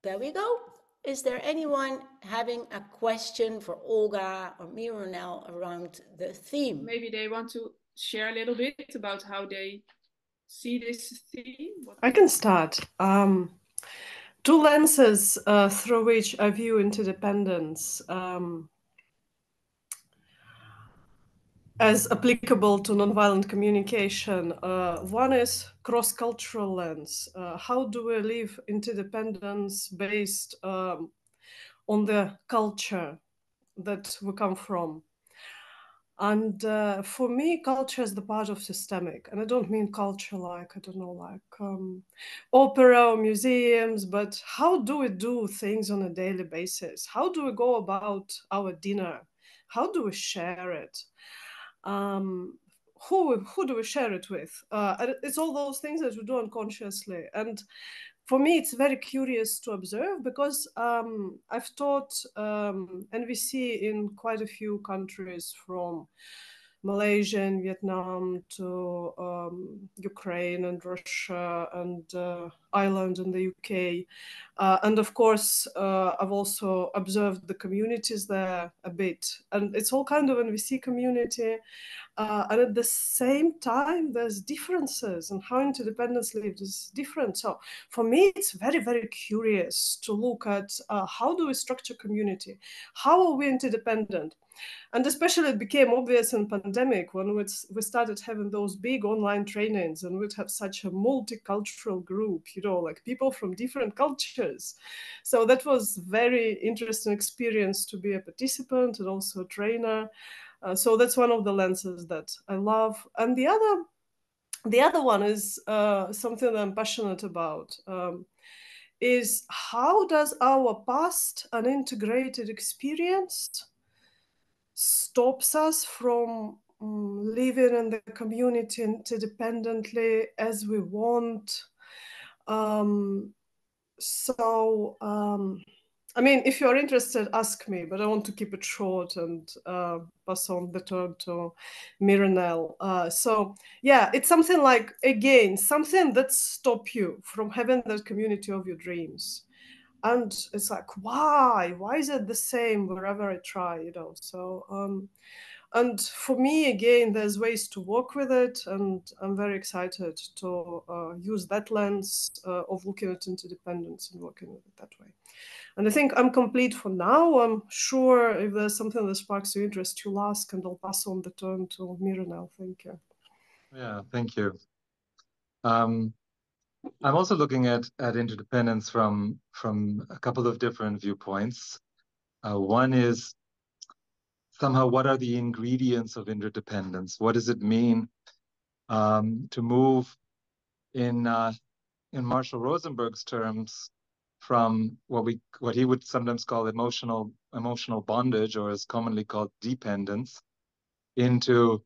There we go. Is there anyone having a question for Olga or Mironel around the theme? Maybe they want to share a little bit about how they see this theme. I can start. Two lenses through which I view interdependence as applicable to nonviolent communication. One is cross-cultural lens. How do we live interdependence based on the culture that we come from? And for me, culture is the part of systemic. And I don't mean culture like, I don't know, like opera or museums, but how do we do things on a daily basis? How do we go about our dinner? How do we share it? Who do we share it with? It's all those things that we do unconsciously. And for me, it's very curious to observe because I've taught NVC in quite a few countries, from Malaysia and Vietnam to Ukraine and Russia and Ireland and the UK. And of course, I've also observed the communities there a bit. And it's all kind of NVC community. And at the same time, there's differences, and how interdependence lived is different. So for me, it's very, very curious to look at how do we structure community? How are we interdependent? And especially it became obvious in pandemic when we started having those big online trainings, and we'd have such a multicultural group, you know, like people from different cultures. So that was very interesting experience to be a participant and also a trainer. So that's one of the lenses that I love. And the other one is something that I'm passionate about, is how does our past unintegrated experience stops us from living in the community interdependently as we want. I mean, if you're interested, ask me, but I want to keep it short and pass on the turn to Mironel. So yeah, it's something like, again, something that stops you from having that community of your dreams. And it's like, why is it the same wherever I try, you know? So and for me, again, there's ways to work with it, and I'm very excited to use that lens of looking at interdependence and working with it that way. And I think I'm complete for now. I'm sure if there's something that sparks your interest, you'll ask, and I'll pass on the turn to Mira now. Thank you. Yeah, thank you. I'm also looking at interdependence from a couple of different viewpoints. One is somehow, what are the ingredients of interdependence? What does it mean to move in Marshall Rosenberg's terms from what he would sometimes call emotional bondage, or is commonly called dependence, into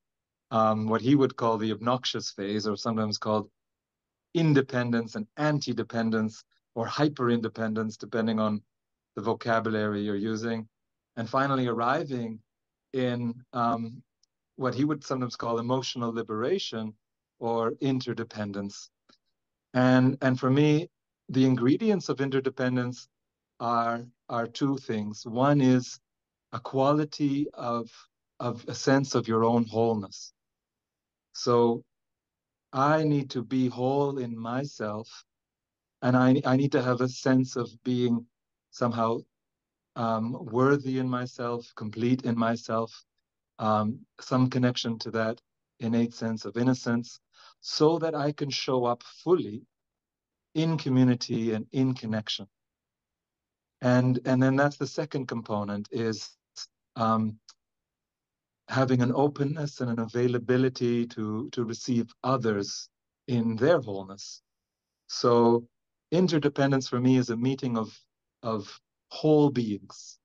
what he would call the obnoxious phase, or sometimes called independence and anti-dependence, or hyper-independence, depending on the vocabulary you're using, and finally arriving in what he would sometimes call emotional liberation or interdependence. And for me, the ingredients of interdependence are two things. One is a quality of a sense of your own wholeness. So I need to be whole in myself, and I need to have a sense of being somehow worthy in myself, complete in myself, some connection to that innate sense of innocence, so that I can show up fully in community and in connection. And then that's the second component, is having an openness and an availability to receive others in their wholeness. So interdependence for me is a meeting of whole beings,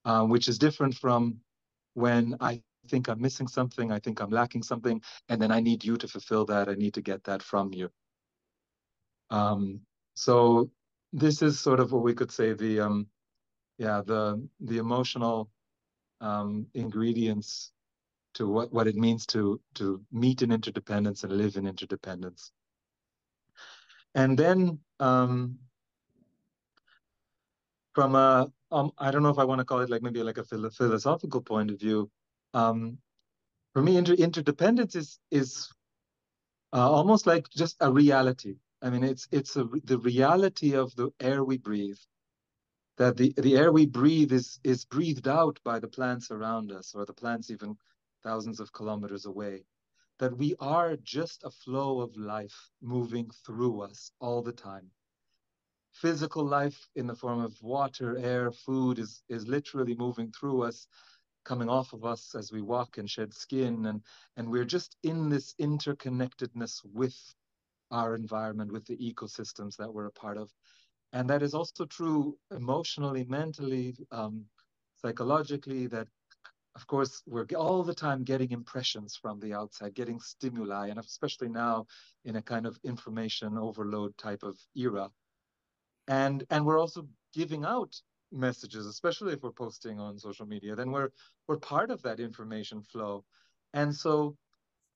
which is different from when I think I'm missing something, I think I'm lacking something, and then I need you to fulfill that, I need to get that from you. So this is sort of what we could say the emotional ingredients to what it means to meet in interdependence and live in interdependence. And then from a, I don't know if I want to call it like maybe like a philosophical point of view. For me, interdependence is almost like just a reality. I mean, the reality of the air we breathe. That the air we breathe is breathed out by the plants around us, or the plants even thousands of kilometers away. That we are just a flow of life moving through us all the time. Physical life in the form of water, air, food is literally moving through us, coming off of us as we walk and shed skin, and we're just in this interconnectedness with our environment, with the ecosystems that we're a part of. And that is also true emotionally, mentally, psychologically, that of course we're all the time getting impressions from the outside, getting stimuli, and especially now in a kind of information overload type of era. And we're also giving out messages, especially if we're posting on social media, then we're part of that information flow. And so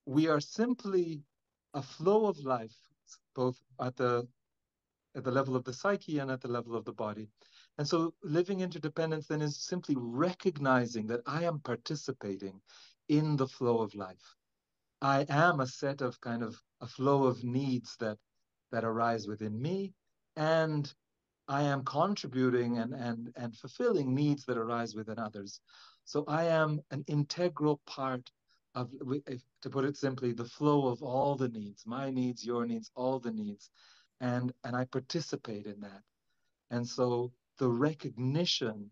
we are simply a flow of life, both at the level of the psyche and at the level of the body. And so living interdependence then is simply recognizing that I am participating in the flow of life. I am a set of kind of a flow of needs that arise within me, and I am contributing and fulfilling needs that arise within others. So I am an integral part of, to put it simply, the flow of all the needs, my needs, your needs, all the needs. And I participate in that. And so the recognition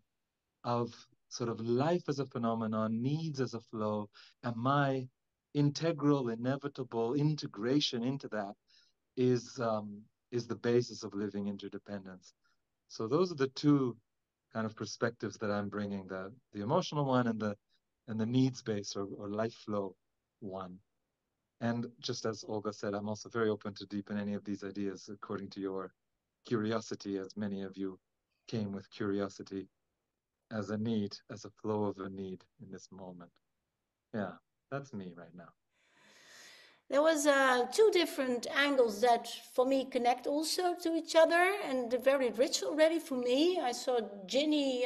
of sort of life as a phenomenon, needs as a flow, and my integral, inevitable integration into that is the basis of living interdependence. So those are the two kind of perspectives that I'm bringing: the emotional one and the needs-based or life flow one. And just as Olga said, I'm also very open to deepen any of these ideas according to your curiosity, as many of you came with curiosity as a need, as a flow of a need in this moment. Yeah, that's me right now. There was two different angles that for me connect also to each other, and they're very rich already for me. I saw Ginny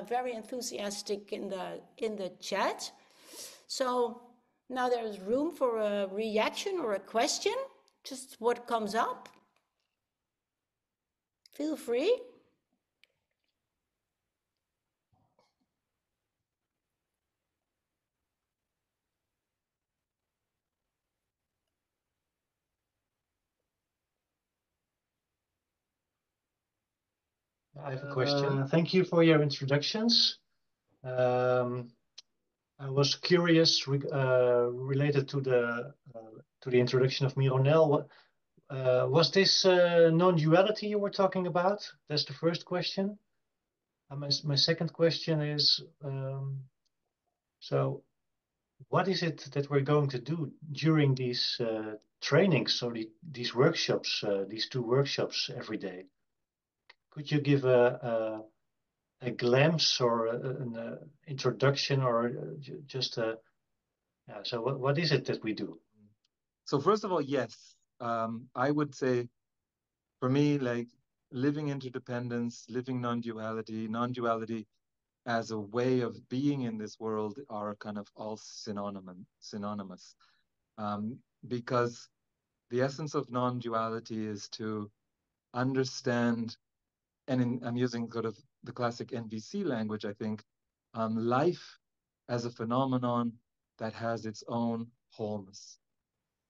very enthusiastic in the chat. So now there is room for a reaction or a question, just what comes up. Feel free. I have a question. Thank you for your introductions. I was curious related to the introduction of Mironel. Was this non-duality you were talking about? That's the first question. My second question is, so what is it that we're going to do during these trainings, so these workshops, these two workshops every day? Could you give a glimpse or an introduction, or just a, yeah, so what is it that we do? So first of all, yes, I would say for me, like living interdependence, living non-duality as a way of being in this world are kind of all synonymous. Because the essence of non-duality is to understand, and I'm using sort of the classic NVC language, I think, life as a phenomenon that has its own wholeness.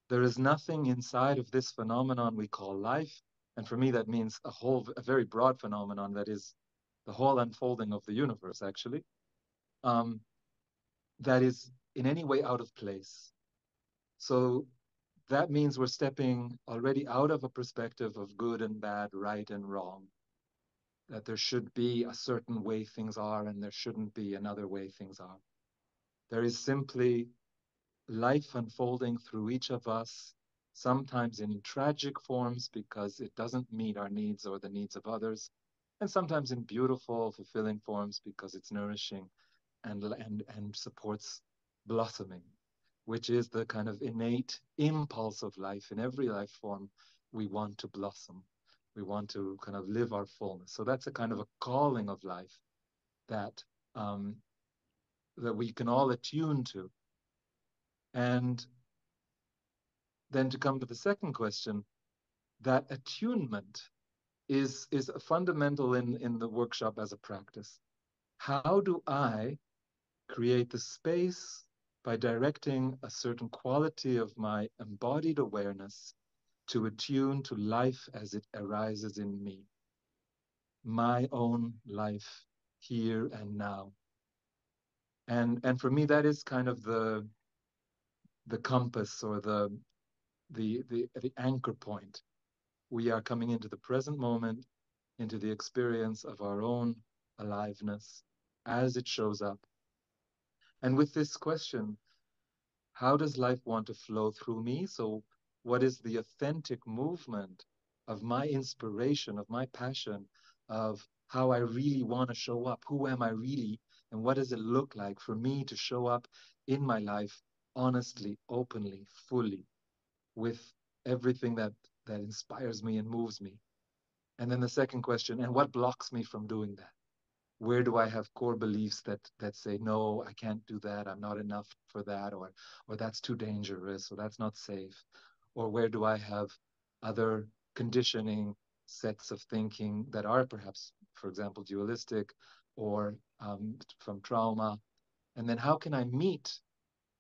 There is nothing inside of this phenomenon we call life. And for me, that means a very broad phenomenon that is the whole unfolding of the universe, actually, that is in any way out of place. So that means we're stepping already out of a perspective of good and bad, right and wrong, that there should be a certain way things are and there shouldn't be another way things are. There is simply life unfolding through each of us, sometimes in tragic forms because it doesn't meet our needs or the needs of others, and sometimes in beautiful, fulfilling forms because it's nourishing and supports blossoming, which is the kind of innate impulse of life. In every life form, we want to blossom. We want to kind of live our fullness. So that's a kind of a calling of life that that we can all attune to. And then to come to the second question, that attunement is a fundamental in the workshop as a practice. How do I create the space by directing a certain quality of my embodied awareness to attune to life as it arises in me, my own life here and now? And for me, that is kind of the compass or the anchor point. We are coming into the present moment, into the experience of our own aliveness as it shows up. And with this question, how does life want to flow through me? So what is the authentic movement of my inspiration, of my passion, of how I really want to show up? Who am I really? And what does it look like for me to show up in my life honestly, openly, fully, with everything that inspires me and moves me? And then the second question, and what blocks me from doing that? Where do I have core beliefs that say, no, I can't do that, I'm not enough for that, or that's too dangerous, or that's not safe? Or where do I have other conditioning sets of thinking that are perhaps, for example, dualistic or from trauma? And then how can I meet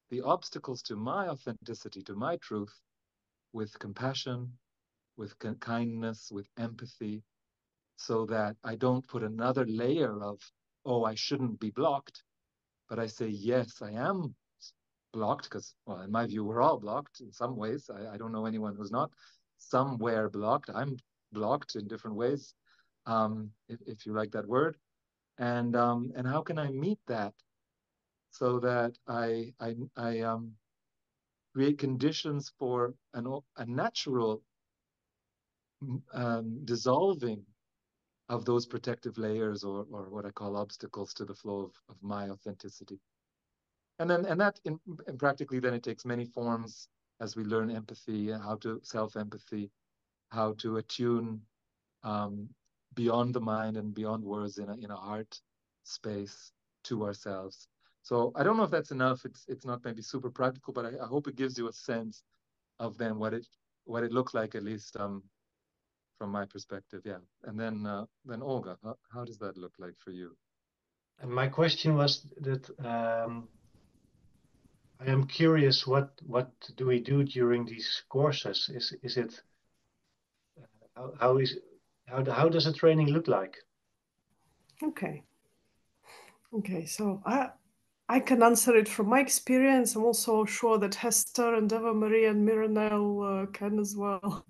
the obstacles to my authenticity, to my truth, with compassion, with kindness, with empathy, so that I don't put another layer of, oh, I shouldn't be blocked, but I say, yes, I am blocked, because, well, in my view, we're all blocked in some ways. I don't know anyone who's not somewhere blocked. I'm blocked in different ways, if you like that word. And how can I meet that so that I create conditions for a natural dissolving of those protective layers, or what I call obstacles to the flow of my authenticity. And that in practically then it takes many forms as we learn empathy, how to self-empathy, how to attune beyond the mind and beyond words in a heart space to ourselves. So I don't know if that's enough. It's not maybe super practical, but I hope it gives you a sense of then what it looks like, at least from my perspective. Yeah. And then Olga, how does that look like for you? And my question was that I am curious, what do we do during these courses? Is it how does a training look like? Okay. So I can answer it from my experience. I'm also sure that Hester and Eva Marie and Mironel can as well.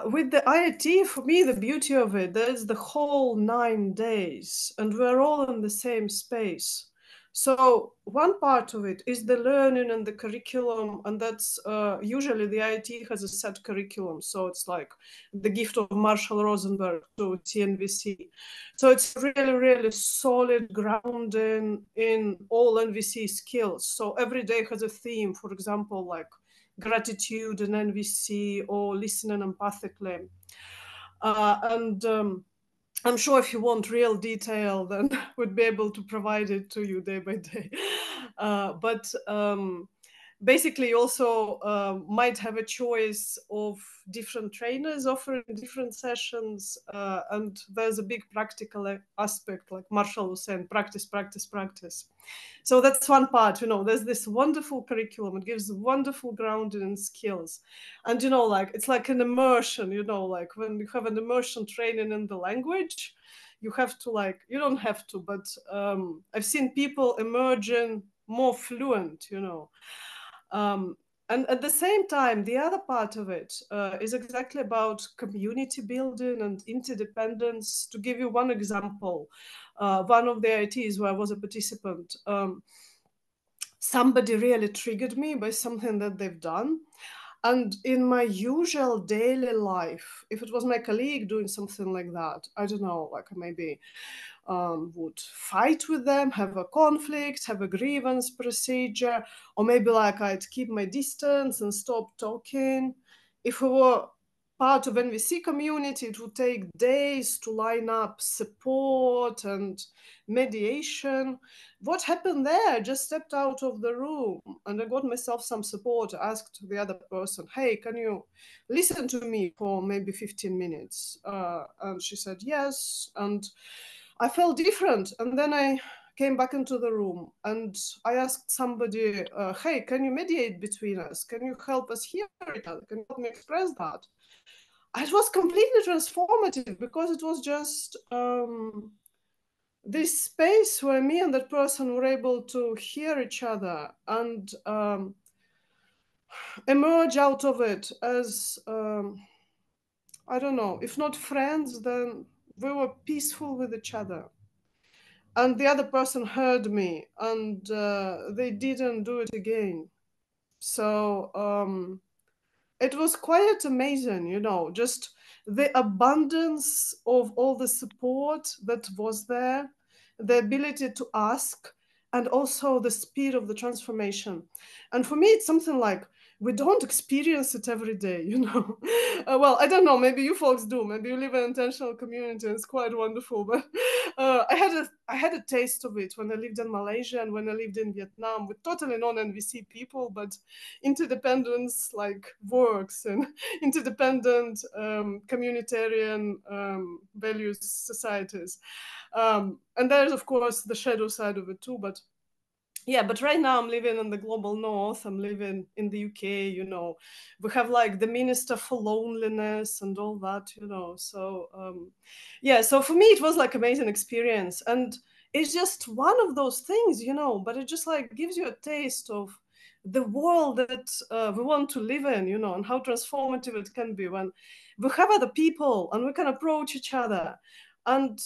With the IIT, for me, the beauty of it, there's the whole 9 days, and we're all in the same space. So one part of it is the learning and the curriculum, and that's usually the IIT has a set curriculum. So it's like the gift of Marshall Rosenberg to CNVC. So it's really, really solid grounding in all NVC skills. So every day has a theme, for example, like gratitude and NVC, or listening empathically. I'm sure if you want real detail, then we'd be able to provide it to you day by day. But basically, you also might have a choice of different trainers offering different sessions. And there's a big practical aspect, like Marshall was saying, practice, practice, practice. So that's one part, there's this wonderful curriculum. It gives wonderful grounding and skills. And, like, it's like an immersion, like when you have an immersion training in the language, you have to, like, you don't have to, but I've seen people emerging more fluent, and at the same time, the other part of it is exactly about community building and interdependence. To give you one example, one of the IITs where I was a participant, somebody really triggered me by something that they've done. And in my usual daily life, if it was my colleague doing something like that, I don't know, like maybe would fight with them, have a conflict, have a grievance procedure, or maybe like I'd keep my distance and stop talking. If we were part of NVC community, it would take days to line up support and mediation. What happened there? I just stepped out of the room and I got myself some support, asked the other person, hey, can you listen to me for maybe 15 minutes? And she said yes. And I felt different. And then I came back into the room and I asked somebody, hey, can you mediate between us? Can you help us hear each other? Can you help me express that? It was completely transformative because it was just this space where me and that person were able to hear each other and emerge out of it as, I don't know, if not friends, then we were peaceful with each other. And the other person heard me and they didn't do it again. So it was quite amazing, you know, just the abundance of all the support that was there, the ability to ask, and also the speed of the transformation. And for me, it's something like, we don't experience it every day, you know. Well, I don't know, maybe you folks do. Maybe you live in an intentional community and it's quite wonderful. But I had a taste of it when I lived in Malaysia and when I lived in Vietnam with totally non-NVC people, but interdependence like works and interdependent communitarian values societies. And there's, of course, the shadow side of it too. But yeah, but right now I'm living in the global north. I'm living in the UK, you know. We have like the Minister for Loneliness and all that, you know. So yeah, so for me it was like amazing experience. And it's just one of those things, you know, but it just like gives you a taste of the world that we want to live in, you know, and how transformative it can be when we have other people and we can approach each other. And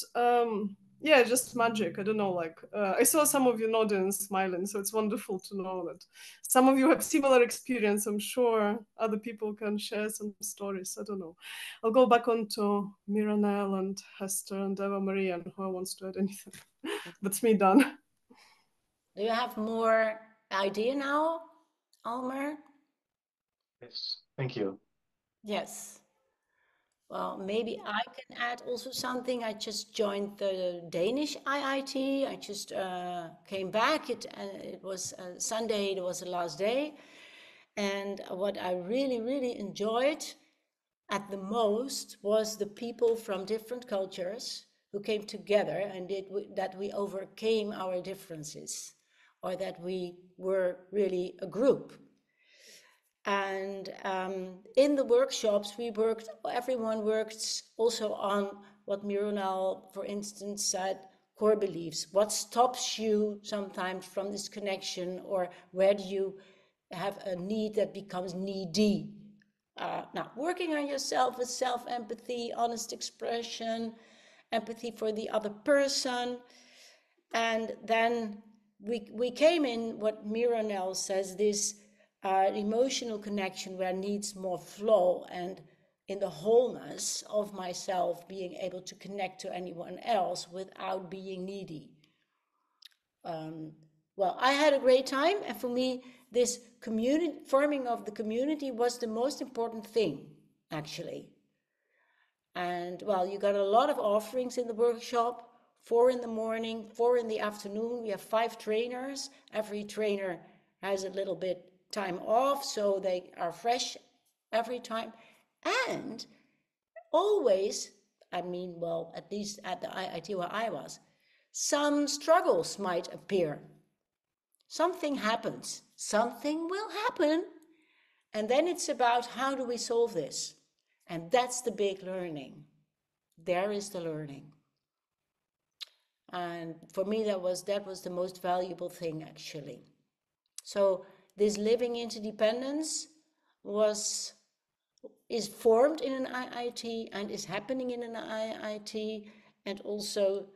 yeah, just magic. I don't know, like I saw some of you nodding and smiling, so it's wonderful to know that some of you have similar experience. I'm sure other people can share some stories. I don't know. I'll go back on to Mironel and Hester and Eva Marie and who wants to add anything. That's me done. Do you have more idea now, Almer? Yes, thank you. Yes. Well, maybe I can add also something. I just joined the Danish IIT. I just came back. It was Sunday. It was the last day. And what I really, really enjoyed at the most was the people from different cultures who came together and that we overcame our differences, or that we were really a group. And in the workshops, everyone worked also on what Mironel, for instance, said, core beliefs. What stops you sometimes from this connection, or where do you have a need that becomes needy? Now, working on yourself with self-empathy, honest expression, empathy for the other person. And then we came in what Mironel says, this emotional connection where needs more flow, and in the wholeness of myself being able to connect to anyone else without being needy. Well, I had a great time, and for me, this community forming of the community was the most important thing, actually. And well, you got a lot of offerings in the workshop. 4 in the morning, 4 in the afternoon. We have 5 trainers. Every trainer has a little bit time off, so they are fresh every time. And always, I mean, well, at least at the IIT where I was, some struggles might appear. Something happens. Something will happen. And then it's about, how do we solve this? And that's the big learning. There is the learning. And for me, that was the most valuable thing, actually. So this living interdependence is formed in an IIT and is happening in an IIT, and also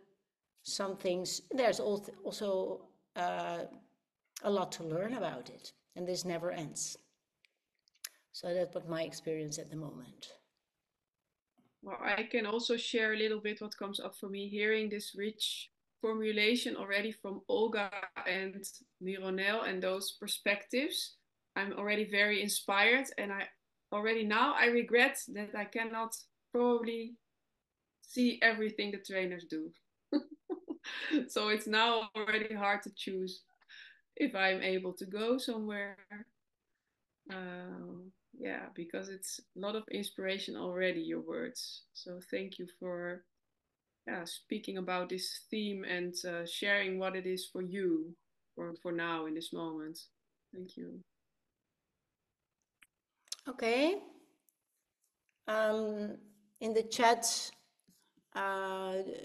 some things, there's also a lot to learn about it, and this never ends. So that's what my experience at the moment. Well, I can also share a little bit what comes up for me hearing this rich formulation already from Olga and Mironel and those perspectives. I'm already very inspired, and already now I regret that I cannot probably see everything the trainers do. So it's now already hard to choose if I'm able to go somewhere. Yeah, because it's a lot of inspiration already, your words. So thank you for speaking about this theme and sharing what it is for you for now in this moment. Thank you. Okay. In the chat,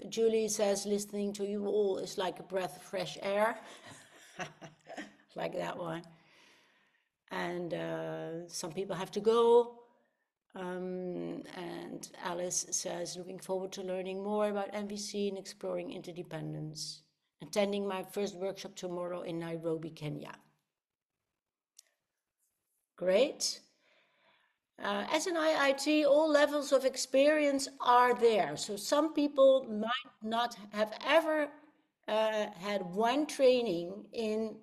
Julie says, listening to you all is like a breath of fresh air. Like that one. And some people have to go. And Alice says, looking forward to learning more about NVC and exploring interdependence. Attending my first workshop tomorrow in Nairobi, Kenya. Great. As an IIT, all levels of experience are there. So some people might not have ever had one training in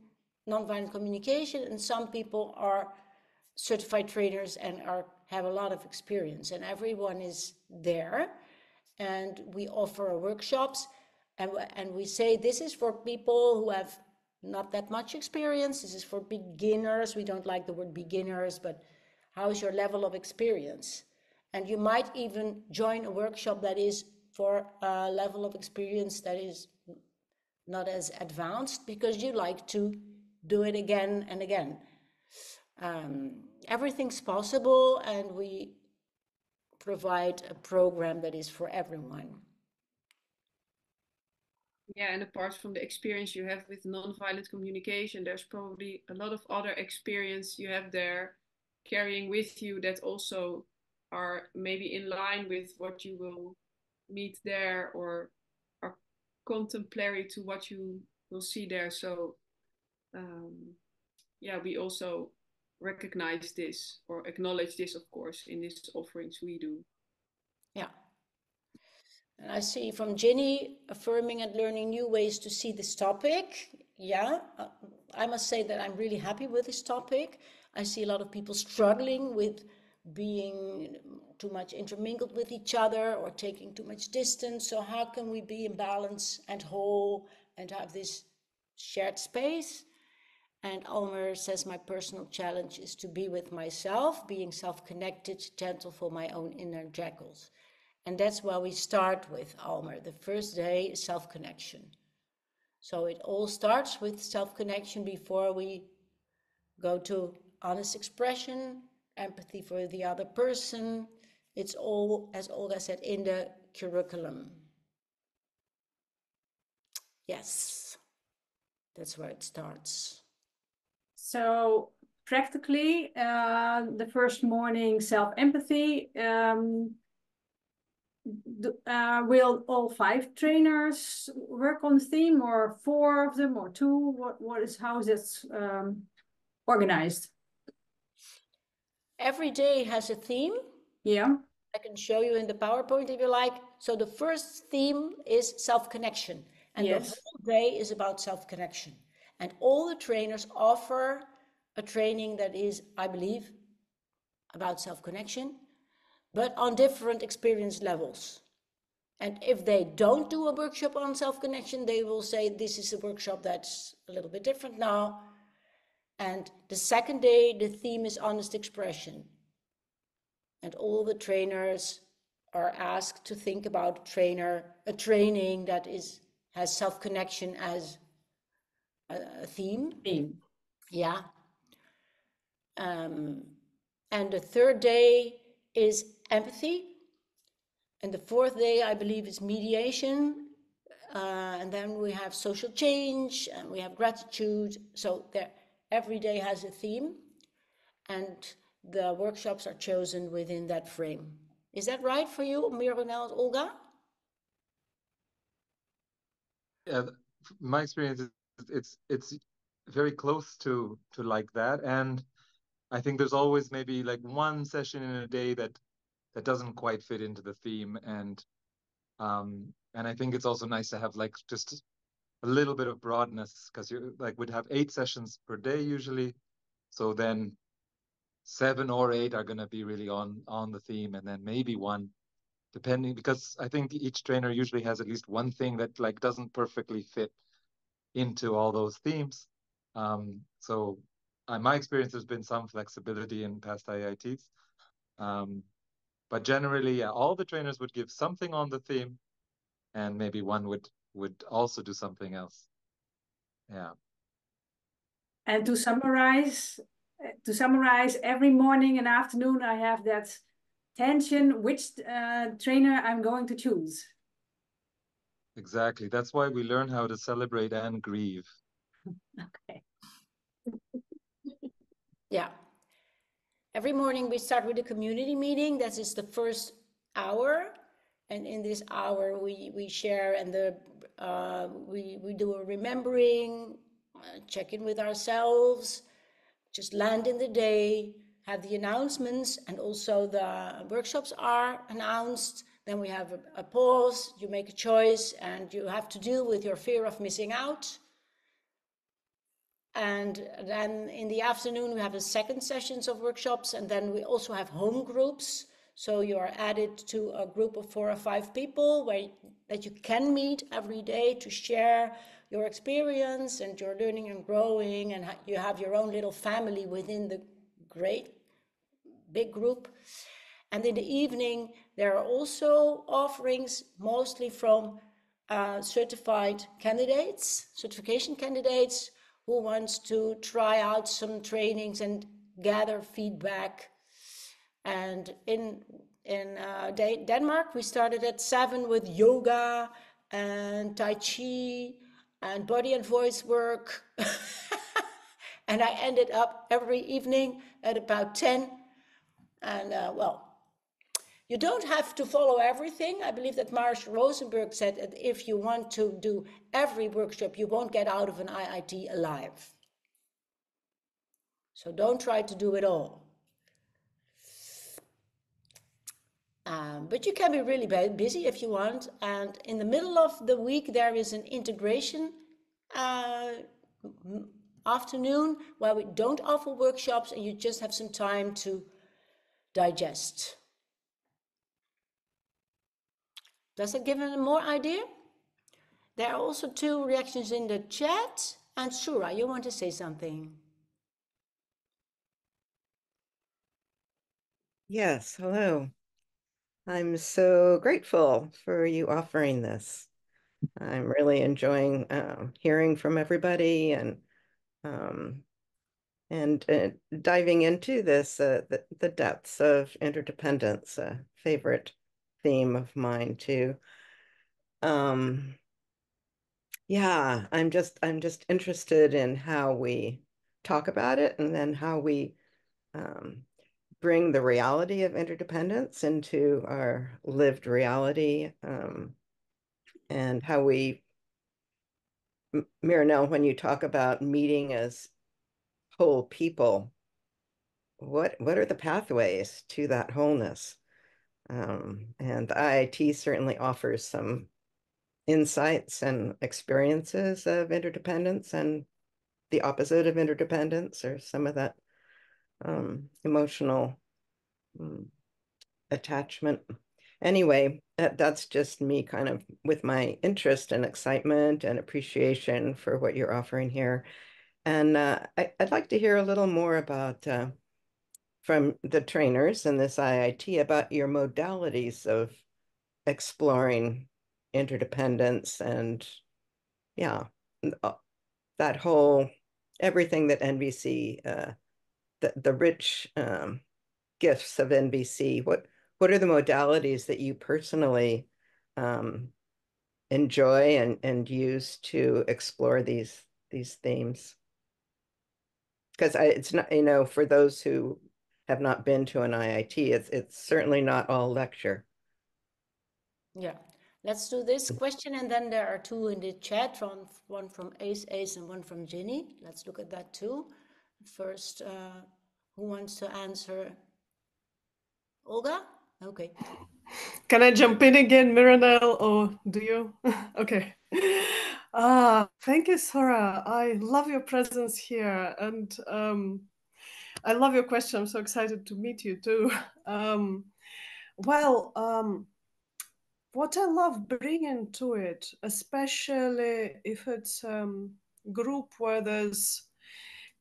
nonviolent communication, and some people are certified trainers and have a lot of experience, and everyone is there. And we offer workshops, and we say this is for people who have not that much experience. This is for beginners. We don't like the word beginners, but how is your level of experience? And you might even join a workshop that is for a level of experience that is not as advanced, because you like to do it again and again. Everything's possible, and we provide a program that is for everyone. Yeah, and apart from the experience you have with nonviolent communication, there's probably a lot of other experience you have there carrying with you that also are maybe in line with what you will meet there or are contemporary to what you will see there. So yeah, we also recognize this or acknowledge this, of course, in these offerings we do. Yeah. And I see from Ginny, affirming and learning new ways to see this topic. Yeah, I must say that I'm really happy with this topic. I see a lot of people struggling with being too much intermingled with each other or taking too much distance. So how can we be in balance and whole and have this shared space? And Almer says, my personal challenge is to be with myself, being self-connected, gentle for my own inner jackals. And that's where we start with, Almer. The first day is self-connection. So it all starts with self-connection before we go to honest expression, empathy for the other person. It's all, as Olga said, in the curriculum. Yes, that's where it starts. So practically, the first morning self-empathy, will all 5 trainers work on the theme, or 4 of them, or 2? How is it organized? Every day has a theme. Yeah. I can show you in the PowerPoint if you like. So the first theme is self-connection. And yes, the whole day is about self-connection. And all the trainers offer a training that is, I believe, about self-connection, but on different experience levels. And if they don't do a workshop on self-connection, they will say, this is a workshop that's a little bit different now. And the second day, the theme is honest expression. And all the trainers are asked to think about a training that has self-connection as a theme. Yeah. And the third day is empathy. And the fourth day, I believe, is mediation. And then we have social change, and we have gratitude. So every day has a theme, and the workshops are chosen within that frame. Is that right for you, Mironel and Olga? Yeah, my experience is it's very close to like that, and I think there's always maybe like one session in a day that doesn't quite fit into the theme, and I think it's also nice to have like just a little bit of broadness, because you like would have 8 sessions per day usually, so then 7 or 8 are going to be really on the theme, and then maybe one, depending, because I think each trainer usually has at least one thing that like doesn't perfectly fit into all those themes. So my experience has been some flexibility in past IITs. But generally, yeah, all the trainers would give something on the theme, and maybe one would also do something else. Yeah. And to summarize, every morning and afternoon I have that tension, which trainer I'm going to choose. Exactly. That's why we learn how to celebrate and grieve. Okay. Yeah. Every morning we start with a community meeting. That is the first hour. And in this hour we share, and we do a remembering, check in with ourselves, just land in the day, have the announcements, and also the workshops are announced. Then we have a pause, you make a choice, and you have to deal with your fear of missing out. And then in the afternoon, we have the second sessions of workshops, and then we also have home groups. So you are added to a group of 4 or 5 people that you can meet every day to share your experience and your learning and growing, and you have your own little family within the great big group. And in the evening, there are also offerings, mostly from certification candidates, who wants to try out some trainings and gather feedback. And in Denmark, we started at 7 with yoga and Tai Chi and body and voice work. And I ended up every evening at about 10. And well, you don't have to follow everything. I believe that Marsh Rosenberg said that if you want to do every workshop, you won't get out of an IIT alive. So don't try to do it all. But you can be really busy if you want. And in the middle of the week, there is an integration afternoon where we don't offer workshops, and you just have some time to digest. Does that give a more idea? There are also 2 reactions in the chat. And Shura, you want to say something? Yes, hello. I'm so grateful for you offering this. I'm really enjoying hearing from everybody and diving into this, the depths of interdependence, a favorite theme of mine too. Yeah, I'm just interested in how we talk about it, and then how we bring the reality of interdependence into our lived reality, and how we, Mironel, when you talk about meeting as whole people, what are the pathways to that wholeness? And the IIT certainly offers some insights and experiences of interdependence and the opposite of interdependence, or some of that emotional attachment. Anyway, that's just me kind of with my interest and excitement and appreciation for what you're offering here. And I'd like to hear a little more about, from the trainers in this IIT, about your modalities of exploring interdependence and, yeah, that whole, everything that NVC, the rich gifts of NVC. What are the modalities that you personally enjoy and use to explore these themes? Because it's not, for those who have not been to an IIT, it's certainly not all lecture. Yeah, let's do this question, and then there are 2 in the chat, one from Ace and one from Ginny. Let's look at that too. First, who wants to answer? Olga? Okay. Can I jump in again, Mironel, or do you? Okay. Thank you, Sarah. I love your presence here. And I love your question. I'm so excited to meet you too. Well, what I love bringing to it, especially if it's group where there's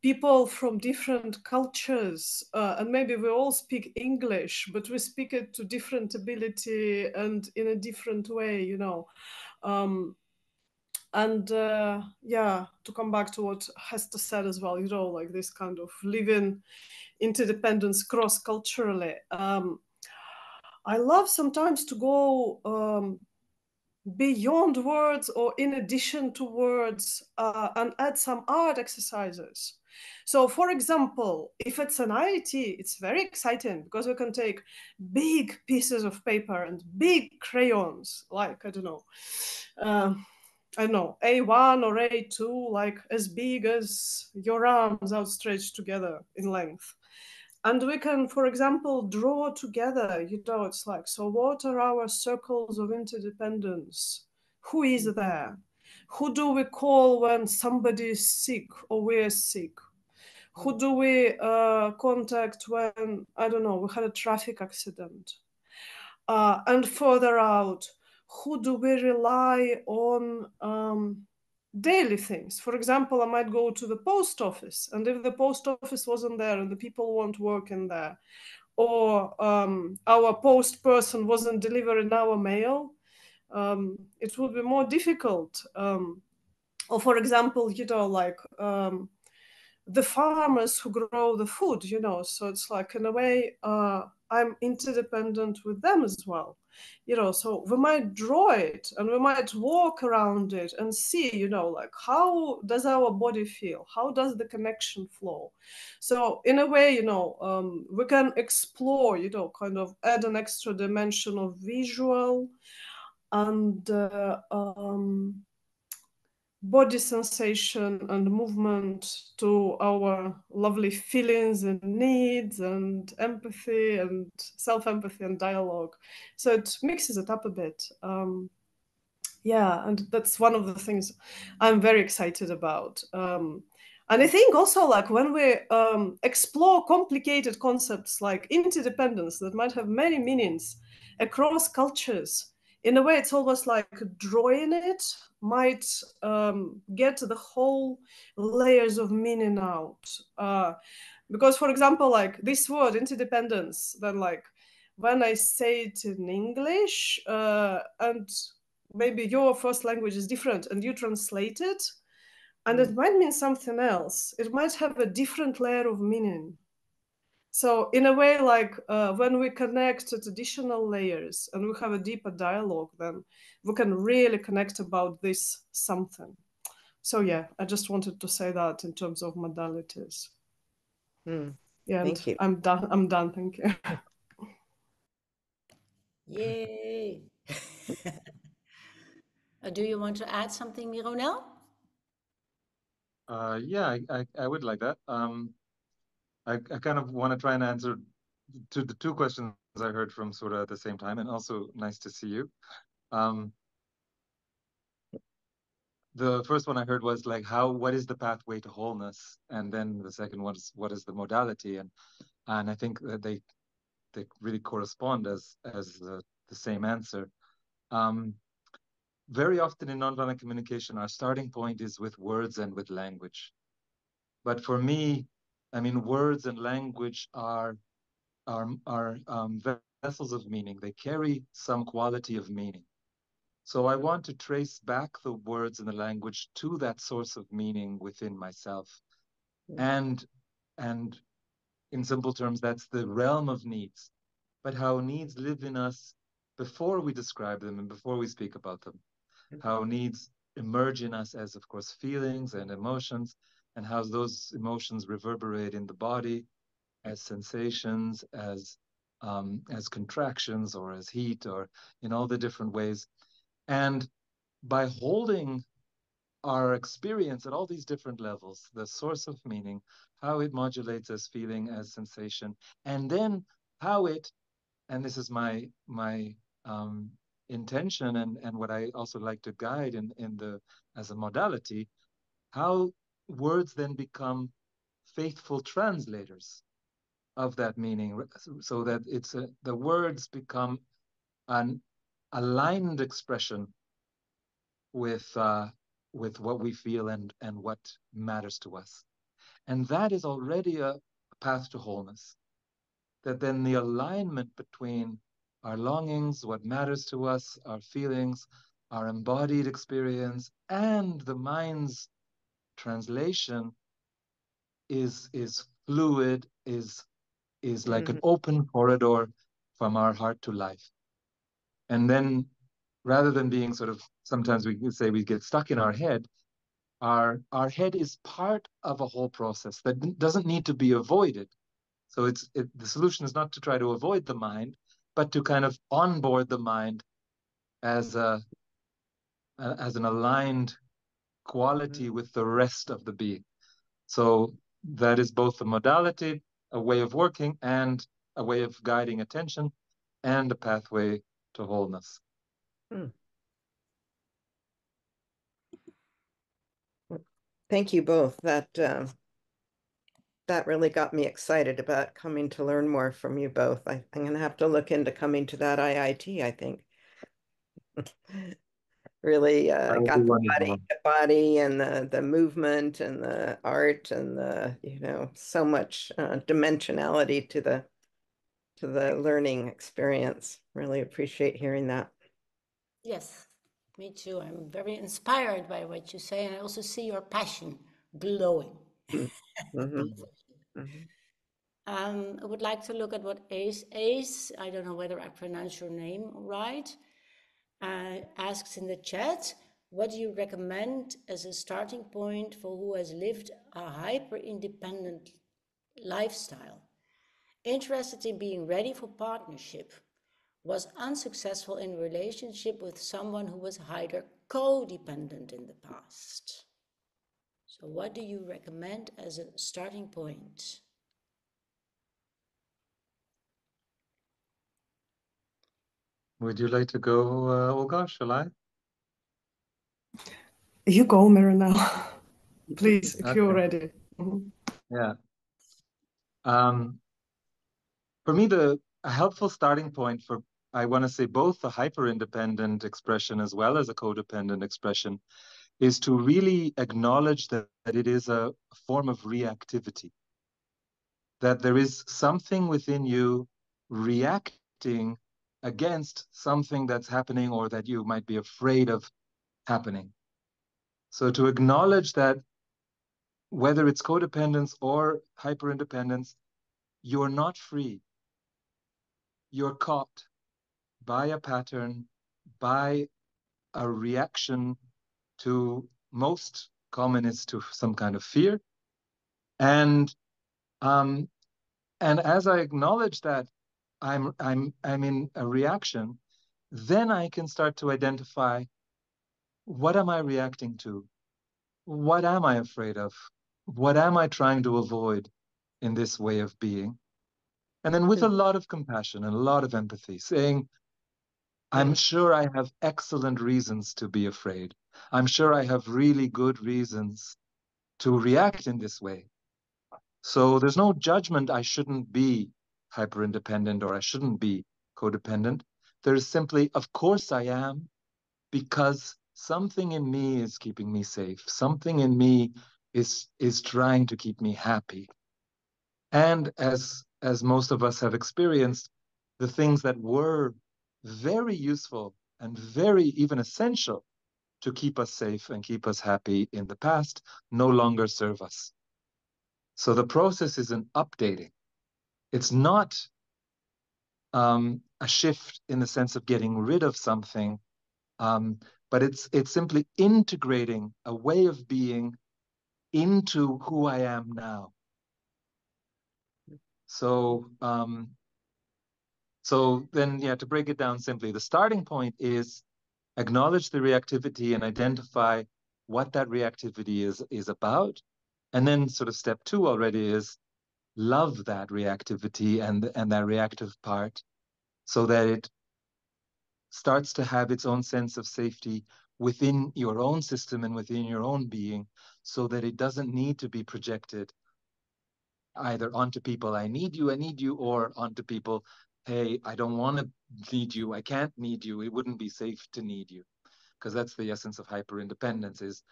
people from different cultures, and maybe we all speak English, but we speak it to different ability and in a different way, you know. And yeah, to come back to what Hester said as well, you know, like this kind of living interdependence cross-culturally. I love sometimes to go beyond words or in addition to words and add some art exercises. So for example, if it's an IIT, it's very exciting because we can take big pieces of paper and big crayons, like, I don't know, A1 or A2, like as big as your arms outstretched together in length. And we can, for example, draw together, you know, it's like, so what are our circles of interdependence? Who is there? Who do we call when somebody is sick or we're sick? Who do we contact when, I don't know, we had a traffic accident? And further out, who do we rely on daily things? For example, I might go to the post office, and if the post office wasn't there and the people weren't working there, or our post person wasn't delivering our mail, it would be more difficult. Or for example, you know, like the farmers who grow the food, you know, so it's like in a way I'm interdependent with them as well, you know, so we might draw it and we might walk around it and see, you know, like how does our body feel, how does the connection flow. So in a way, you know, we can explore, you know, kind of add an extra dimension of visual and body sensation and movement to our lovely feelings and needs and empathy and self-empathy and dialogue. So it mixes it up a bit. Yeah, and that's one of the things I'm very excited about. And I think also like when we explore complicated concepts like interdependence that might have many meanings across cultures, in a way it's almost like drawing it might get the whole layers of meaning out. Because for example, like this word interdependence, then like when I say it in English and maybe your first language is different and you translate it, and it might mean something else. It might have a different layer of meaning. So in a way, like when we connect to additional layers and we have a deeper dialogue, then we can really connect about this something. So yeah, I just wanted to say that in terms of modalities. Yeah, Thank you. I'm done. I'm done. Thank you. Yay. Do you want to add something, Mironel? Yeah, I would like that. I kind of want to try and answer to the two questions I heard from Sura at the same time, and also nice to see you. The first one I heard was like, what is the pathway to wholeness? And then the second one is, what is the modality? And I think that they really correspond as the same answer. Very often in nonviolent communication, our starting point is with words and with language. But for me, I mean, words and language are vessels of meaning. They carry some quality of meaning. So I want to trace back the words and the language to that source of meaning within myself. And in simple terms, that's the realm of needs, but how needs live in us before we describe them and before we speak about them. How needs emerge in us as, of course, feelings and emotions, and how those emotions reverberate in the body as sensations, as contractions, or as heat, or in all the different ways. And by holding our experience at all these different levels, the source of meaning, how it modulates as feeling, as sensation, and then how it, and this is my intention and what I also like to guide as a modality, how words then become faithful translators of that meaning, so that it's the words become an aligned expression with what we feel and what matters to us. And that is already a path to wholeness. That then the alignment between our longings, what matters to us, our feelings, our embodied experience, and the mind's translation is fluid, is like an open corridor from our heart to life. And then rather than being sort of, sometimes we say we get stuck in our head head is part of a whole process that doesn't need to be avoided. So the solution is not to try to avoid the mind, but to kind of onboard the mind as an aligned quality with the rest of the being. So that is both a modality, a way of working, and a way of guiding attention, and a pathway to wholeness. Thank you both. That really got me excited about coming to learn more from you both. I'm going to have to look into coming to that IIT, I think. Really got the body and the movement and the art and the, so much dimensionality to the learning experience. Really appreciate hearing that. Yes, me too. I'm very inspired by what you say, and I also see your passion glowing. I would like to look at what Ace, I don't know whether I pronounce your name right, asks in the chat. What do you recommend as a starting point for who has lived a hyper-independent lifestyle? Interested in being ready for partnership, was unsuccessful in relationship with someone who was hyper codependent in the past. So what do you recommend as a starting point? Would you like to go, Olga? Shall I? You go, Mironel. Please, if you're ready. Yeah. For me, a helpful starting point for, I want to say, both the hyper-independent expression as well as a codependent expression is to really acknowledge that it is a form of reactivity. That there is something within you reacting against something that's happening or that you might be afraid of happening. So to acknowledge that whether it's codependence or hyperindependence, you're not free. You're caught by a pattern, by a reaction to, most common is to some kind of fear. And as I acknowledge that I'm in a reaction, then I can start to identify, what am I reacting to? What am I afraid of? What am I trying to avoid in this way of being? And then with a lot of compassion and a lot of empathy, saying, I'm sure I have excellent reasons to be afraid. I'm sure I have really good reasons to react in this way. So there's no judgment I shouldn't be hyper-independent or I shouldn't be codependent. There's simply, of course I am, because something in me is keeping me safe. Something in me is trying to keep me happy. And as most of us have experienced, the things that were very useful and very even essential to keep us safe and keep us happy in the past no longer serve us. So the process is an updating. It's not a shift in the sense of getting rid of something, but it's simply integrating a way of being into who I am now. So then, to break it down simply, the starting point is acknowledge the reactivity and identify what that reactivity is about. And then sort of step 2 already is love that reactivity and that reactive part, so that it starts to have its own sense of safety within your own system and within your own being, so that it doesn't need to be projected either onto people, I need you, or onto people, hey, I don't want to need you, I can't need you, it wouldn't be safe to need you. Because that's the essence of hyper-independence, is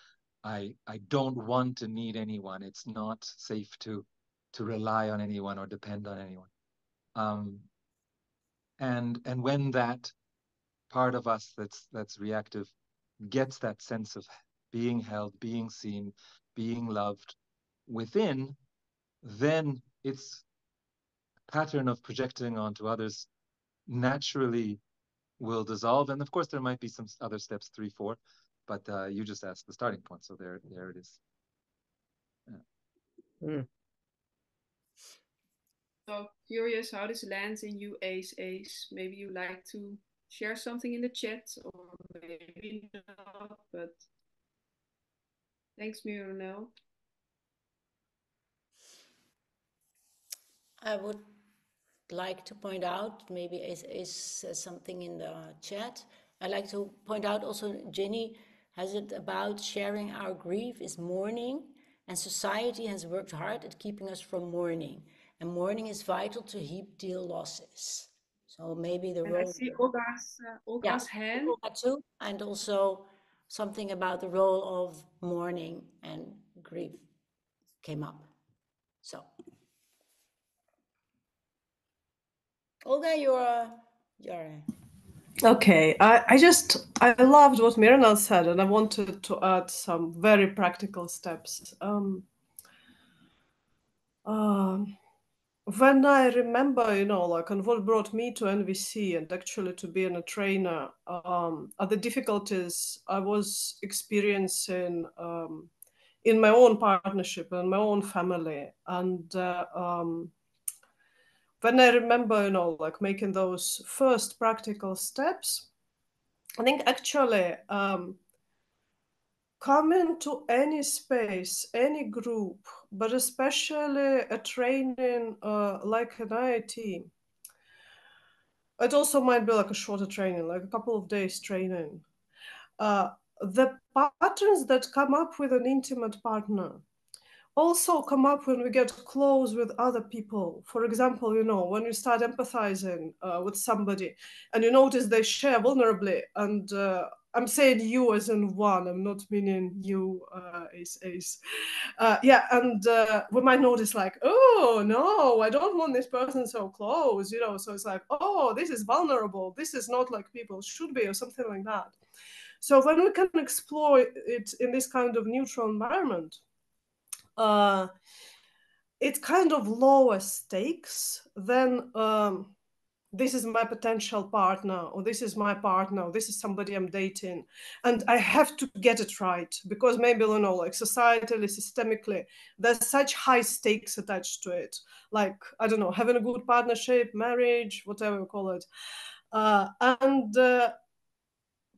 I don't want to need anyone. It's not safe to rely on anyone or depend on anyone. And when that part of us that's reactive gets that sense of being held, being seen, being loved within, then its pattern of projecting onto others naturally will dissolve. And of course, there might be some other steps, 3, 4, but you just asked the starting point, so there it is. Yeah. Mm. So curious how this lands in you, Ace. Maybe you like to share something in the chat, or maybe not, but thanks, Mironel. I would like to point out, maybe Ace says something in the chat. I'd like to point out also, Jenny has it about sharing our grief is mourning, and society has worked hard at keeping us from mourning. And mourning is vital to heal losses. So maybe the role. I see Olga's hand. Olga too, and also something about the role of mourning and grief came up. So, Olga, you're. Okay, I loved what Mironel said, and I wanted to add some very practical steps. When I remember, and what brought me to NVC and actually to being a trainer, are the difficulties I was experiencing in my own partnership and my own family. And when I remember, making those first practical steps, I think actually coming to any space, any group, but especially a training like an IIT, it also might be like a shorter training, like a couple of days training. The patterns that come up with an intimate partner also come up when we get close with other people. For example, when you start empathizing with somebody and you notice they share vulnerably, and I'm saying you as in one, I'm not meaning you, Ace. Yeah, and we might notice like, oh, no, I don't want this person so close, so it's like, oh, this is vulnerable. This is not like people should be, or something like that. So when we can explore it in this kind of neutral environment, it's kind of lower stakes than this is my potential partner, or this is my partner, or this is somebody I'm dating, and I have to get it right, because maybe, like societally, systemically, there's such high stakes attached to it, like, I don't know, having a good partnership, marriage, whatever you call it. And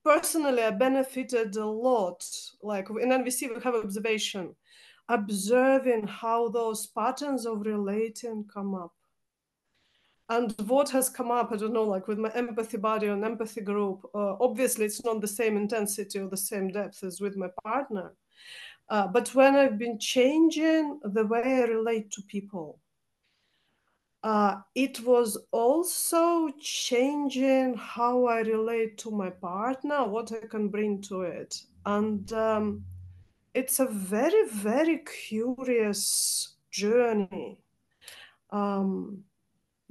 personally, I benefited a lot. Like in NVC, we have observing how those patterns of relating come up. And what has come up, I don't know, like with my empathy body and empathy group, obviously it's not the same intensity or the same depth as with my partner. But when I've been changing the way I relate to people, it was also changing how I relate to my partner, what I can bring to it. And it's a very, very curious journey.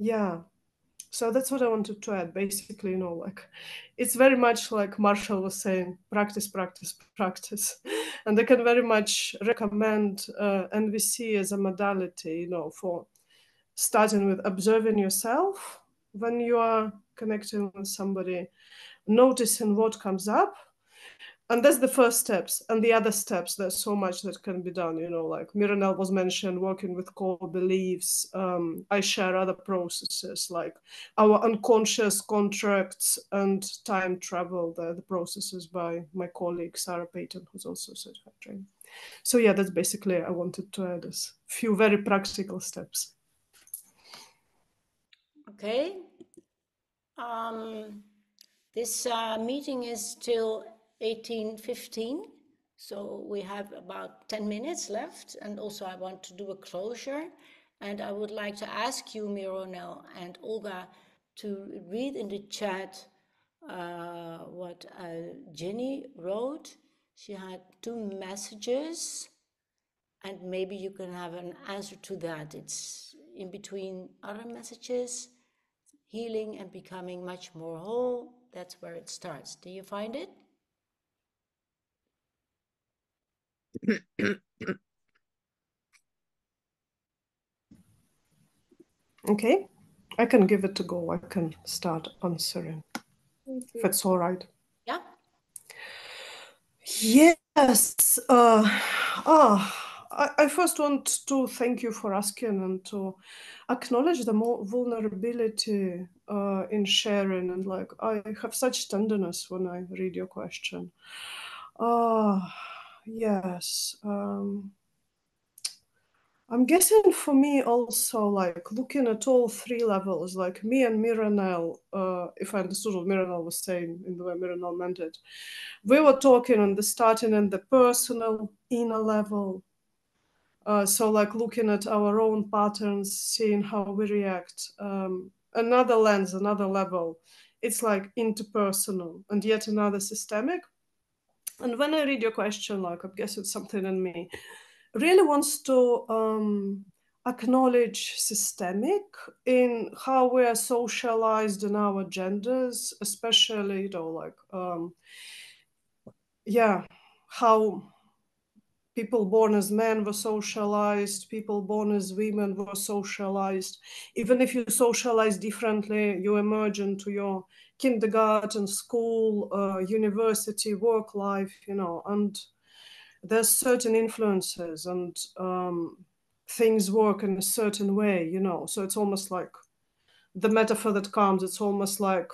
Yeah, so that's what I wanted to add. Basically, like, it's very much like Marshall was saying, practice, practice, practice. And I can very much recommend NVC as a modality, for starting with observing yourself when you are connecting with somebody, noticing what comes up. And that's the first steps. And the other steps, there's so much that can be done, like Mironel was mentioned, working with core beliefs. I share other processes like our unconscious contracts and time travel, the processes by my colleague, Sarah Payton, who's also certified trainer. So yeah, that's basically, I wanted to add a few very practical steps. Okay. This meeting is till 18:15, so we have about 10 minutes left, and also I want to do a closure. And I would like to ask you, Mironel and Olga, to read in the chat what Ginny wrote. She had 2 messages, and maybe you can have an answer to that. It's in between other messages, healing and becoming much more whole. That's where it starts. Do you find it? Okay, I can give it a go. I can start answering, if it's all right. Yeah. Yes. I first want to thank you for asking and to acknowledge the more vulnerability in sharing. And like, I have such tenderness when I read your question. Yes. I'm guessing for me also, like looking at all 3 levels, like me and Mironel, if I understood what Mironel was saying in the way Mironel meant it, we were talking on the starting and the personal inner level. So like looking at our own patterns, seeing how we react. Another lens, another level, it's like interpersonal, and yet another systemic. And when I read your question, like I guess it's something in me really wants to acknowledge systemic in how we are socialized in our genders, especially, like, how people born as men were socialized, people born as women were socialized. Even if you socialize differently, you emerge into your kindergarten, school, university, work life, and there's certain influences and things work in a certain way, so it's almost like the metaphor that comes, it's almost like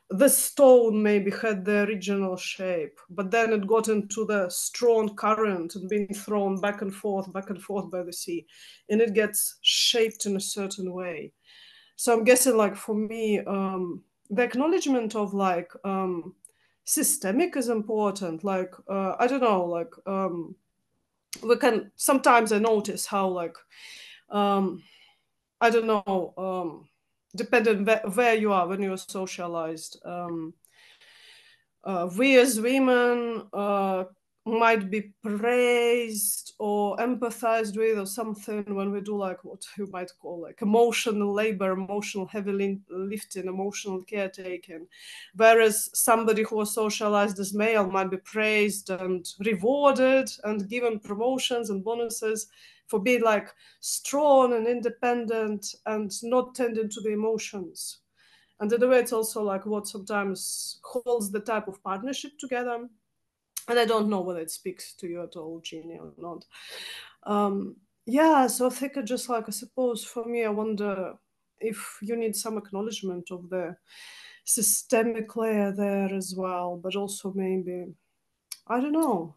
the stone maybe had the original shape, but then it got into the strong current and being thrown back and forth by the sea, and it gets shaped in a certain way. So I'm guessing, like, for me, the acknowledgement of like systemic is important. Like, I don't know, like, we can sometimes I notice how, like, I don't know, depending where you are when you're socialized. We as women might be praised or empathized with or something when we do like what you might call like emotional labor, emotional heavy lifting, emotional caretaking. Whereas somebody who was socialized as male might be praised and rewarded and given promotions and bonuses for being like strong and independent and not tending to the emotions. And in a way, it's also like what sometimes holds the type of partnership together. And I don't know whether it speaks to you at all, Jeannie, or not. So I think it just like, I suppose for me, I wonder if you need some acknowledgement of the systemic layer there as well, but also maybe, I don't know,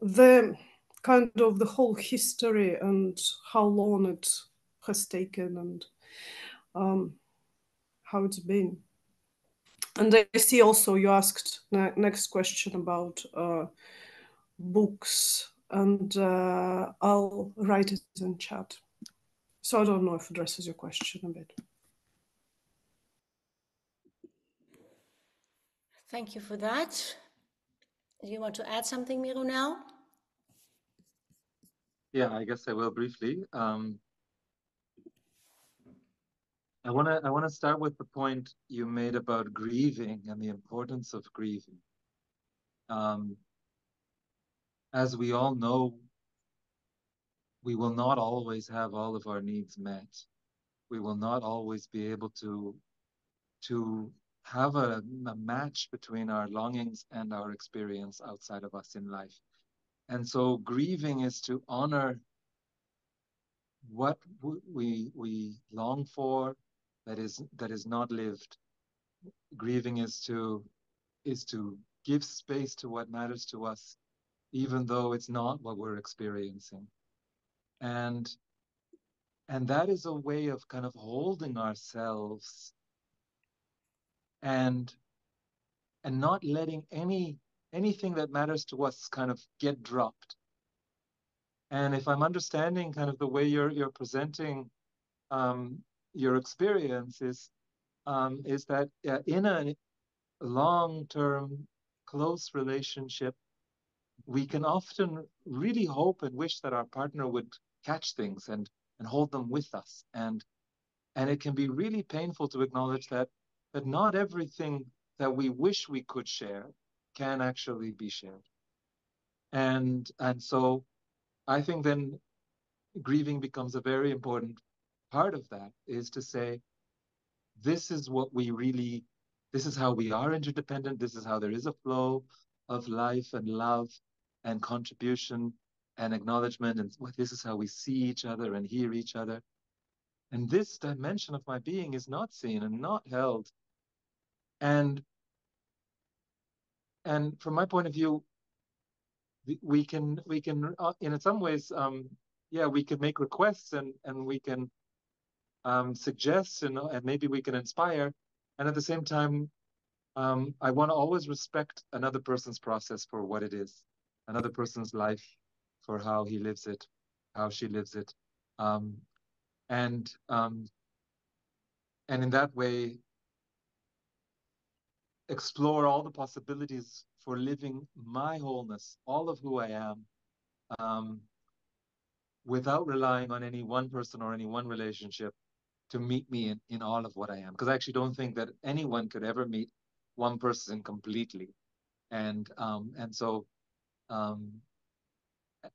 the kind of the whole history and how long it has taken and how it's been. And I see also you asked next question about books, and I'll write it in chat. So I don't know if it addresses your question a bit. Thank you for that. Do you want to add something, Mironel? Yeah, I guess I will briefly. I want to start with the point you made about grieving and the importance of grieving. As we all know, we will not always have all of our needs met. We will not always be able to have a match between our longings and our experience outside of us in life. And so grieving is to honor what we long for that is not lived. Grieving is to give space to what matters to us, even though it's not what we're experiencing. And that is a way of kind of holding ourselves and not letting anything that matters to us kind of get dropped. And if I'm understanding kind of the way you're presenting your experience is that in a long-term close relationship, we can often really hope and wish that our partner would catch things and hold them with us. And it can be really painful to acknowledge that not everything that we wish we could share can actually be shared. And so I think then grieving becomes a very important part of that, is to say, this is what we really, this is how we are interdependent. This is how there is a flow of life and love and contribution and acknowledgement. And this is how we see each other and hear each other. And this dimension of my being is not seen and not held. And from my point of view, we can in some ways, we can make requests and we can suggest and maybe we can inspire. And at the same time, I want to always respect another person's process for what it is, another person's life for how he lives it, how she lives it. And in that way, explore all the possibilities for living my wholeness, all of who I am, without relying on any one person or any one relationship to meet me in all of what I am. Because I actually don't think that anyone could ever meet one person completely. And so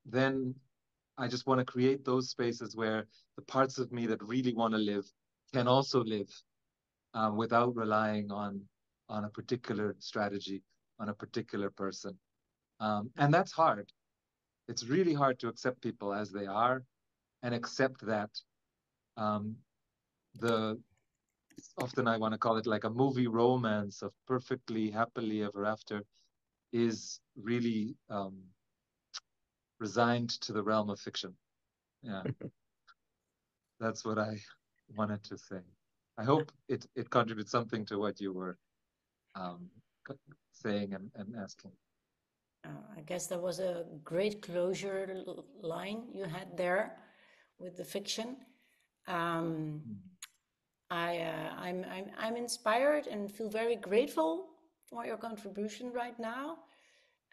then I just want to create those spaces where the parts of me that really want to live can also live without relying on a particular strategy, on a particular person. And that's hard. It's really hard to accept people as they are and accept that often I want to call it like a movie romance of perfectly happily ever after is really resigned to the realm of fiction. Yeah. That's what I wanted to say. I hope it contributes something to what you were saying and asking. I guess that was a great closure line you had there with the fiction. I'm inspired and feel very grateful for your contribution right now,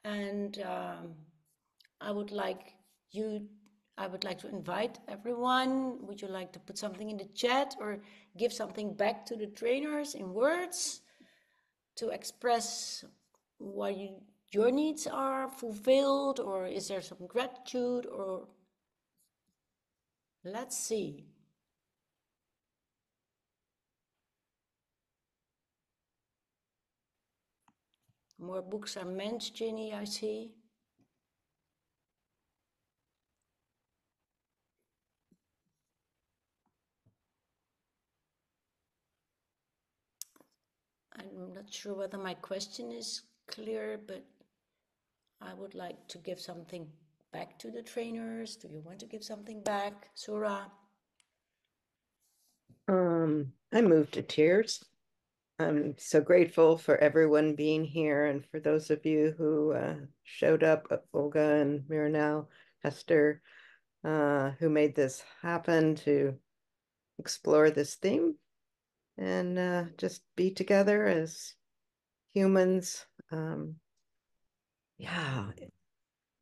and I would like to invite everyone. Would you like to put something in the chat or give something back to the trainers in words to express what your needs are fulfilled, or is there some gratitude, or let's see. More books are meant, Ginny, I see. I'm not sure whether my question is clear, but I would like to give something back to the trainers. Do you want to give something back, Surah? I moved to tears. I'm so grateful for everyone being here and for those of you who showed up, Olga and Mironel, Hester, who made this happen to explore this theme and just be together as humans.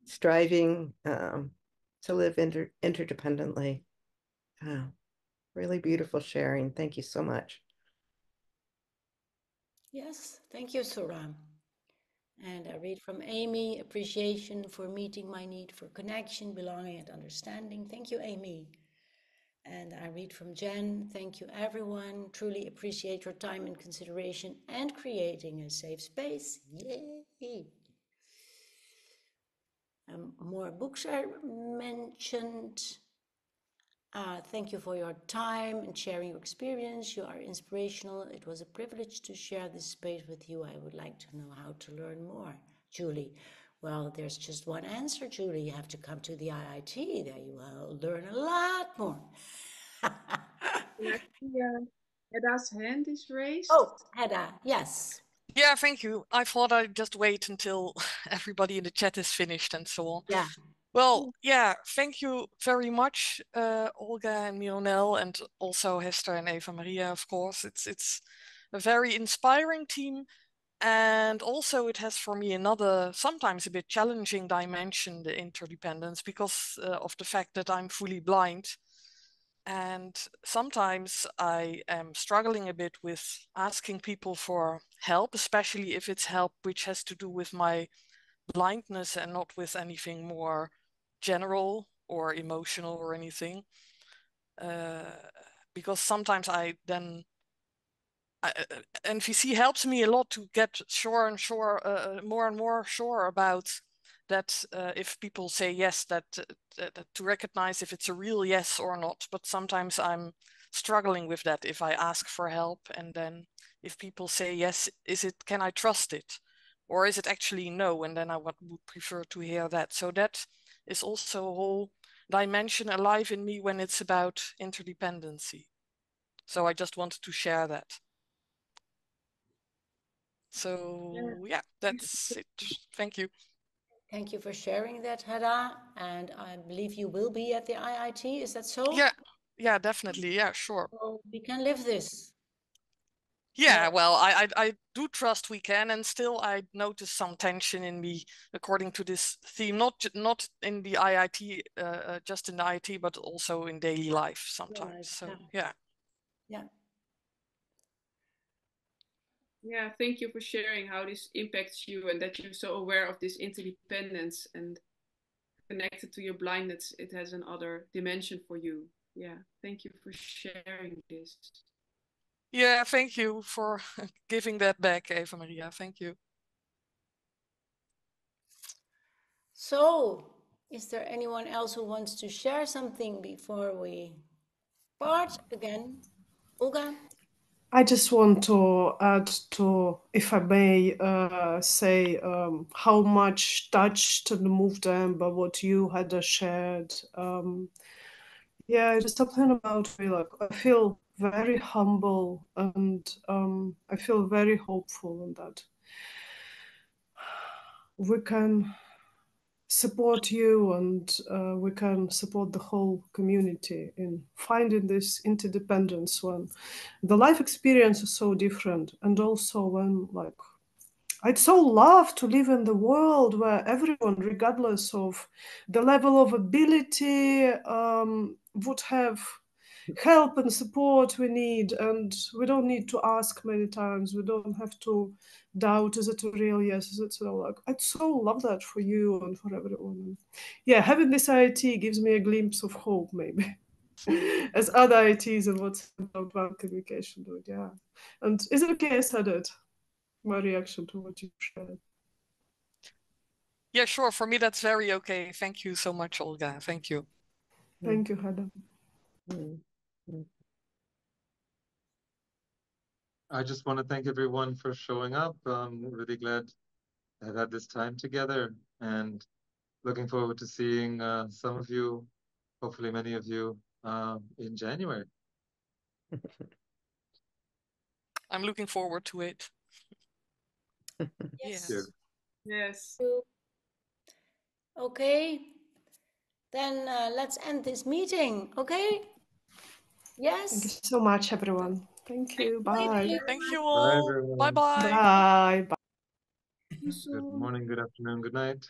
Striving to live interdependently. Really beautiful sharing. Thank you so much. Yes, thank you, Surah. And I read from Amy, appreciation for meeting my need for connection, belonging, and understanding. Thank you, Amy. And I read from Jen, thank you, everyone. Truly appreciate your time and consideration and creating a safe space. Yay! More books are mentioned. Thank you for your time and sharing your experience. You are inspirational. It was a privilege to share this space with you. I would like to know how to learn more. Julie, well, there's just one answer, Julie. You have to come to the IIT. There you will learn a lot more. Hedda's hand is raised. Oh, Hedda, yes. Yeah, thank you. I thought I'd just wait until everybody in the chat is finished and so on. Yeah. Well, yeah, thank you very much, Olga and Mironel, and also Hester and Eva Maria, of course. It's a very inspiring team. And also it has for me another, sometimes a bit challenging dimension, the interdependence, because of the fact that I'm fully blind. And sometimes I am struggling a bit with asking people for help, especially if it's help which has to do with my blindness and not with anything more general or emotional or anything. Because sometimes NVC helps me a lot to get more and more sure about that if people say yes, that to recognize if it's a real yes or not. But sometimes I'm struggling with that if I ask for help, and then if people say yes, can I trust it? Or is it actually no? And then I would prefer to hear that. So that is also a whole dimension alive in me when it's about interdependency. So I just wanted to share that. So yeah, that's it. Thank you. Thank you for sharing that, Hedda. And I believe you will be at the IIT. Is that so? Yeah, definitely. Yeah, sure. So we can live this. Yeah, well, I do trust we can, and still I notice some tension in me according to this theme, not in the IIT, just in the IIT, but also in daily life sometimes. So yeah. Yeah, thank you for sharing how this impacts you and that you're so aware of this interdependence and connected to your blindness. It has another dimension for you. Yeah, thank you for sharing this. Yeah, thank you for giving that back, Eva Maria. Thank you. So, is there anyone else who wants to share something before we part again? Olga? I just want to add to, if I may, say how much touched and moved by what you had shared. Yeah, just something about me. Like, I feel very humble, and I feel very hopeful in that we can support you, and we can support the whole community in finding this interdependence when the life experience is so different, and also when, like, I'd so love to live in the world where everyone, regardless of the level of ability, would have help and support we need, and we don't need to ask many times. We don't have to doubt, is it a real yes, is it so? Like, I'd so love that for you and for everyone. Yeah, having this IIT gives me a glimpse of hope, maybe, as other IITs and what's about communication do. Yeah, and is it okay I said it? My reaction to what you shared. Yeah, sure. For me, that's very okay. Thank you so much, Olga. Thank you. Thank you, Hedda. I just want to thank everyone for showing up. I'm really glad I've had this time together, and looking forward to seeing some of you, hopefully many of you, in January. I'm looking forward to it. Yes. Yes. Okay. Then let's end this meeting. Okay? Yes. Thank you so much, everyone. Thank you. Bye. Thank you all. Bye, Bye-bye. Bye. Bye. Good morning, good afternoon, good night.